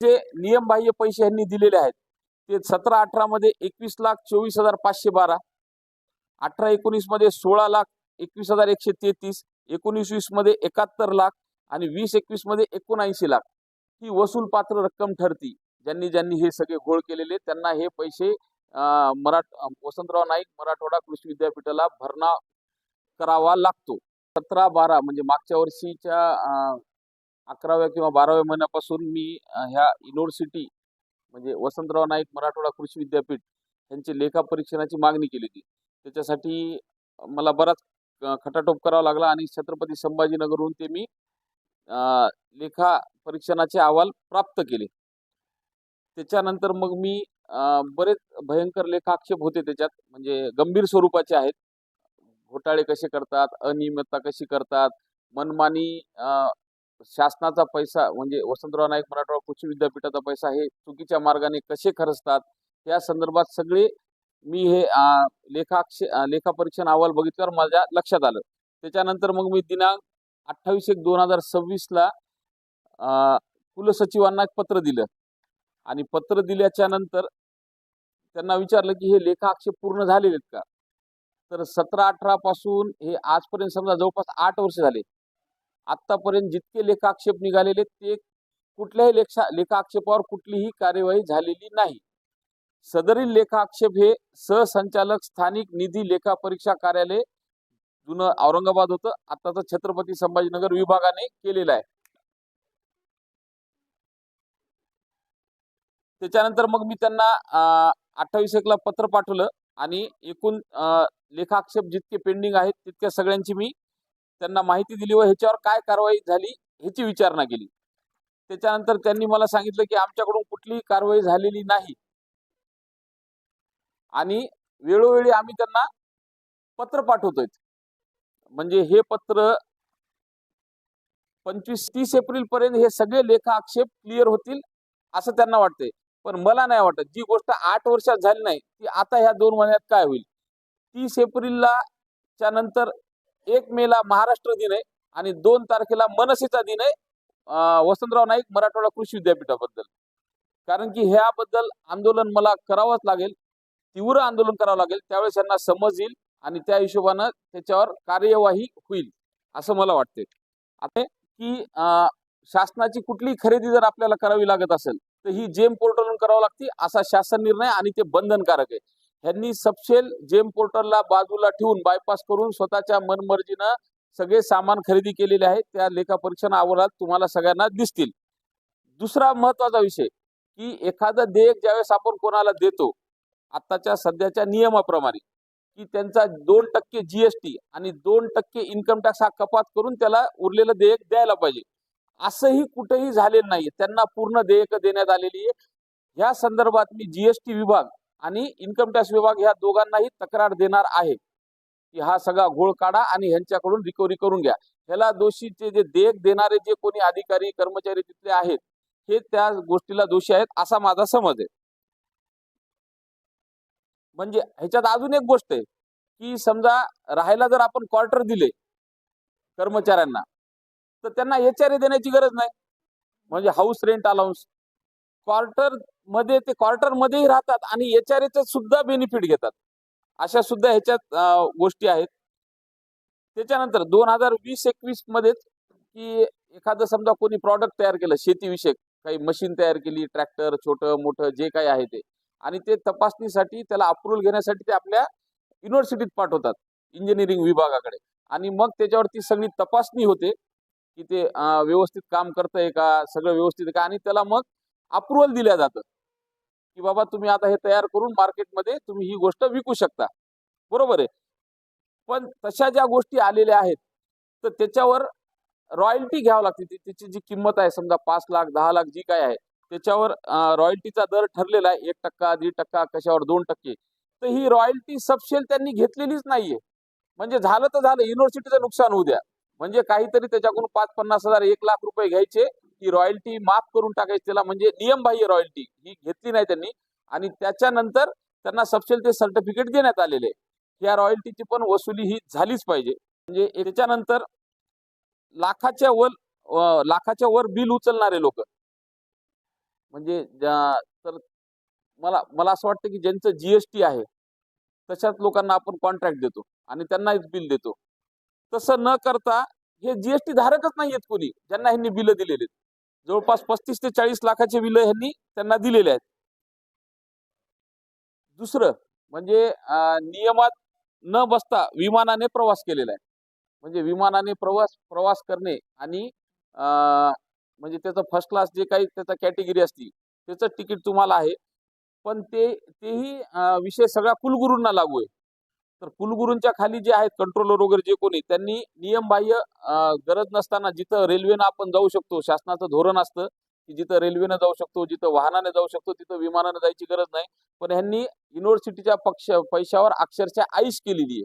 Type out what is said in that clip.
जे नियमबाह्य पैसे यांनी दिलेले आहेत ते 17-18 मध्ये 21,24,512, 18-19 मध्ये 16,21,133, 19-20 मध्ये 71 लाख आणि 20-21 मध्ये 79 लाख ही वसूल पात्र रक्कम ठरती। ज्यांनी हे सगळे घोळ केलेले त्यांना हे पैसे वसंतराव नाईक मराठवाडा कृषी विद्यापीठाला भरणा करावा लागतो। 17-12 म्हणजे मागच्या वर्षीच्या 11व्या किंवा 12व्या महिन्यापासून मी ह्या युनिव्हर्सिटी म्हणजे वसंतराव नाईक मराठवाडा कृषी विद्यापीठ यांची लेखा परीक्षणाची मागणी केली होती। त्याच्यासाठी मला बराच खटाटोप करावा लागला आणि छत्रपती संभाजीनगरहून ते मी लेखा परीक्षणाचे अहवाल प्राप्त केले। त्याच्यानंतर मग मी बरेच भयंकर लेखाक्षेप होते त्याच्यात, म्हणजे गंभीर स्वरूपाचे आहेत। घोटाळे कसे करतात, अनियमितता कशी करतात, मनमानी शासनाचा पैसा म्हणजे वसंतराव नाईक मराठवाडा कृषी विद्यापीठाचा पैसा हे चुकीच्या मार्गाने कसे खर्चतात या संदर्भात सगळे मी हे लेखा परीक्षण अहवाल बघितल्यावर माझ्या लक्षात आलं। त्याच्यानंतर मग मी दिनांक 28/1/2026 ला कुलसचिवांना एक पत्र दिलं आणि पत्र दिल्याच्या नंतर त्यांना विचारलं की हे लेखा आक्षेप पूर्ण झालेले आहेत का। तर 17-18 पासून हे आजपर्यंत समजा जवळपास 8 वर्ष झाले। आतापर्यंत जितके लेखा आक्षेप निघालेले ते कुठल्याही लेखा आक्षेपावर कुठलीही कार्यवाही झालेली नाही। सदरील लेखा आक्षेप हे सहसंचालक स्थानिक निधी लेखा परीक्षा कार्यालय जुनं औरंगाबाद होतं, आताचं छत्रपती संभाजीनगर विभागाने केलेलं आहे। त्याच्यानंतर मग मी त्यांना 28/1 ला पत्र पाठवलं आणि एकूण लेखा आक्षेप जितके पेंडिंग आहेत तितक्या सगळ्यांची मी त्यांना माहिती दिली व ह्याच्यावर काय कारवाई झाली ह्याची विचारणा केली। त्याच्यानंतर त्यांनी मला सांगितलं की आमच्याकडून कुठलीही कारवाई झालेली नाही आणि वेळोवेळी आम्ही त्यांना पत्र पाठवतोय। म्हणजे हे पत्र 25-30 एप्रिल पर्यंत हे सगळे लेखा आक्षेप क्लिअर होतील असं त्यांना वाटतंय, पण मला नाही वाटत। जी गोष्ट 8 वर्षात झाली नाही ती आता ह्या 2 महिन्यात काय होईल। 30 एप्रिलला च्या नंतर 1 मे ला महाराष्ट्र दिन आहे आणि 2 तारखेला मनसेचा दिन आहे वसंतराव नाईक मराठवाडा कृषी विद्यापीठाबद्दल। कारण की ह्याबद्दल आंदोलन मला करावंच लागेल, तीव्र आंदोलन करावं लागेल, त्यावेळेस यांना समज येईल आणि त्या हिशोबानं त्याच्यावर कार्यवाही होईल असं मला वाटते। आता की शासनाची कुठली खरेदी जर आपल्याला करावी लागत असेल तर ही जेम पोर्टलवरून करावी लागते असा शासन निर्णय आणि ते बंधनकारक आहे। ह्यांनी सबसेल जेम पोर्टलला बाजूला ठेवून बायपास करून स्वतःच्या मनमर्जीनं सगळे सामान खरेदी केलेले आहे। त्या लेखा परीक्षण अहवालात तुम्हाला सगळ्यांना दिसतील। दुसरा महत्त्वाचा विषय की एखादं देयक ज्यावेळेस आपण कोणाला देतो आताच्या सध्याच्या नियमाप्रमाणे की त्यांचा 2% जीएसटी आणि 2% इन्कम टॅक्स हा कपात करून त्याला उरलेलं देयक द्यायला पाहिजे, असंही कुठेही झालेलं नाही। त्यांना पूर्ण देयक देण्यात आलेली आहे। ह्या संदर्भात मी जीएसटी विभाग आणि इन्कम टॅक्स विभाग ह्या दोघांनाही तक्रार देणार आहे की हा सगळा घोळ काढा आणि ह्यांच्याकडून रिकव्हरी करून घ्या। ह्याला दोषीचे जे देयक देणारे जे कोणी अधिकारी कर्मचारी तिथले आहेत हे त्या गोष्टीला दोषी आहेत असा माझा समज आहे। म्हणजे ह्याच्यात अजून एक गोष्ट आहे की समजा राहायला जर आपण क्वार्टर दिले कर्मचाऱ्यांना तर त्यांना एचआरए देण्याची गरज नाही, म्हणजे हाऊस रेंट अलाउन्स क्वार्टर मध्येही राहतात आणि एचआरएचं सुद्धा बेनिफिट घेतात। अशा सुद्धा ह्याच्यात गोष्टी आहेत। त्याच्यानंतर 2020-21 मध्ये की एखादं समजा कोणी प्रॉडक्ट तयार केलं शेतीविषयक, काही मशीन तयार केली, ट्रॅक्टर छोटं मोठं जे काही आहे ते, आणि ते तपासणीसाठी त्याला अप्रूव्हल घेण्यासाठी ते आपल्या युनिव्हर्सिटीत पाठवतात इंजिनिअरिंग विभागाकडे आणि मग त्याच्यावरती सगळी तपासणी होते की ते व्यवस्थित काम करतंय का, सगळं व्यवस्थित आहे का, आणि त्याला मग अप्रूव्हल दिलं जातं की बाबा तुम्ही आता हे तयार करून मार्केटमध्ये तुम्ही ही गोष्ट विकू शकता, बरोबर आहे। पण तशा ज्या गोष्टी आलेल्या आहेत तर त्याच्यावर रॉयल्टी घ्यावी लागते। त्याची जी किंमत आहे समजा 5 लाख 10 लाख जी काय आहे त्याच्यावर रॉयल्टीचा दर ठरलेला आहे, 1%, 1.5%, कशावर 2%। तर ही रॉयल्टी सबसेल त्यांनी घेतलेलीच नाहीये। म्हणजे झालं तर झालं, युनिव्हर्सिटीचं नुकसान होऊ द्या, म्हणजे काहीतरी त्याच्याकडून 5-50 हजार 1 लाख रुपये घ्यायचे, ही रॉयल्टी माफ करून टाकायची त्याला, म्हणजे नियमबाह्य रॉयल्टी ही घेतली नाही त्यांनी आणि त्याच्यानंतर त्यांना सबसेल ते सर्टिफिकेट देण्यात आलेले आहे। या रॉयल्टीची पण वसुली ही झालीच पाहिजे। म्हणजे त्याच्यानंतर लाखाच्या वर बिल उचलणारे लोक म्हणजे तर मला मला असं वाटतं की ज्यांचं जीएसटी आहे तशाच लोकांना आपण कॉन्ट्रॅक्ट देतो आणि त्यांनाच बिल देतो. तसं न करता हे जीएसटी धारकच नाहीयेत कोणी ज्यांना ह्यांनी बिलं दिलेले आहेत. जवळपास 35 ते 40 लाखाचे बिलं ह्यांनी त्यांना दिलेले आहेत. दुसरं म्हणजे नियमात न बसता विमानाने प्रवास केलेला आहे. म्हणजे विमानाने प्रवास प्रवास करणे आणि अ, म्हणजे त्याचं फर्स्ट क्लास जे काही त्याचा कॅटेगरी असतील, त्याचं तिकीट तुम्हाला आहे. पण तेही विषय सगळा कुलगुरूंना लागू आहे. तर कुलगुरूंच्या खाली जे आहेत कंट्रोलर वगैरे जे कोणी त्यांनी नियमबाह्य गरज नसताना जिथं रेल्वेनं आपण जाऊ शकतो, शासनाचं धोरण असतं, की जिथं रेल्वेनं जाऊ शकतो, जिथं वाहनाने जाऊ शकतो, तिथं विमानानं जायची गरज नाही. पण ह्यांनी युनिव्हर्सिटीच्या पैशावर अक्षरशः ऐश केलेली आहे.